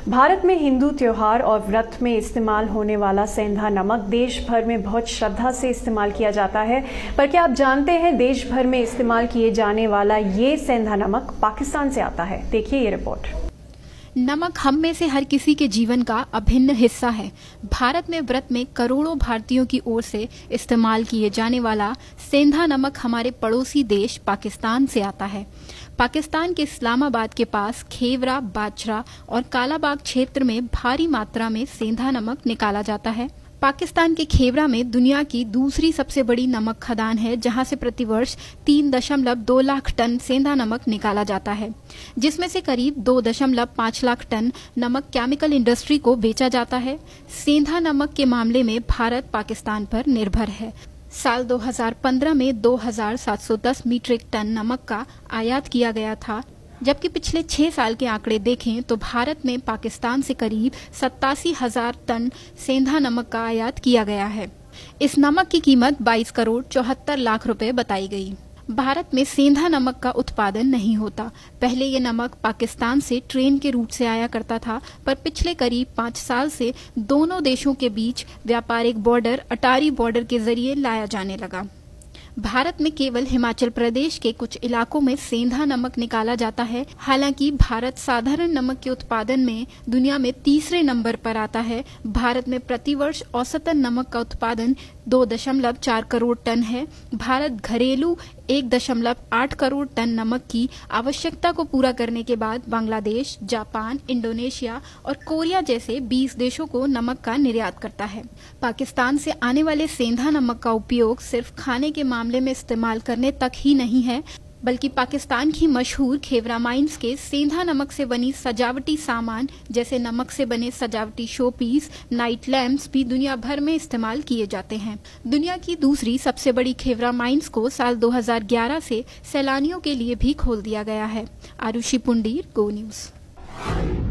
भारत में हिंदू त्योहार और व्रत में इस्तेमाल होने वाला सेंधा नमक देश भर में बहुत श्रद्धा से इस्तेमाल किया जाता है। पर क्या आप जानते हैं देश भर में इस्तेमाल किए जाने वाला ये सेंधा नमक पाकिस्तान से आता है? देखिए ये रिपोर्ट। नमक हम में से हर किसी के जीवन का अभिन्न हिस्सा है। भारत में व्रत में करोड़ों भारतीयों की ओर से इस्तेमाल किए जाने वाला सेंधा नमक हमारे पड़ोसी देश पाकिस्तान से आता है। पाकिस्तान के इस्लामाबाद के पास खेवरा, बाजरा और कालाबाग क्षेत्र में भारी मात्रा में सेंधा नमक निकाला जाता है। पाकिस्तान के खेवरा में दुनिया की दूसरी सबसे बड़ी नमक खदान है, जहां से प्रतिवर्ष 3.2 लाख टन सेंधा नमक निकाला जाता है, जिसमें से करीब 2.5 लाख टन नमक केमिकल इंडस्ट्री को बेचा जाता है। सेंधा नमक के मामले में भारत पाकिस्तान पर निर्भर है। साल 2015 में 2710 मीट्रिक टन नमक का आयात किया गया था, जबकि पिछले 6 साल के आंकड़े देखें तो भारत में पाकिस्तान से करीब 87,000 टन सेंधा नमक का आयात किया गया है। इस नमक की कीमत 22 करोड़ 74 लाख रुपए बताई गई। भारत में सेंधा नमक का उत्पादन नहीं होता। पहले ये नमक पाकिस्तान से ट्रेन के रूट से आया करता था, पर पिछले करीब 5 साल से दोनों देशों के बीच व्यापारिक बॉर्डर अटारी बॉर्डर के जरिए लाया जाने लगा। भारत में केवल हिमाचल प्रदेश के कुछ इलाकों में सेंधा नमक निकाला जाता है। हालांकि भारत साधारण नमक के उत्पादन में दुनिया में तीसरे नंबर पर आता है। भारत में प्रतिवर्ष औसतन नमक का उत्पादन 2.4 करोड़ टन है। भारत घरेलू 1.8 करोड़ टन नमक की आवश्यकता को पूरा करने के बाद बांग्लादेश, जापान, इंडोनेशिया और कोरिया जैसे 20 देशों को नमक का निर्यात करता है। पाकिस्तान से आने वाले सेंधा नमक का उपयोग सिर्फ खाने के मामले में इस्तेमाल करने तक ही नहीं है, बल्कि पाकिस्तान की मशहूर खेवरा माइंस के सेंधा नमक से बनी सजावटी सामान जैसे नमक से बने सजावटी शो पीस, नाइट लैम्प्स भी दुनिया भर में इस्तेमाल किए जाते हैं। दुनिया की दूसरी सबसे बड़ी खेवरा माइंस को साल 2011 से सैलानियों के लिए भी खोल दिया गया है। आरुषि पुंडीर, गो न्यूज।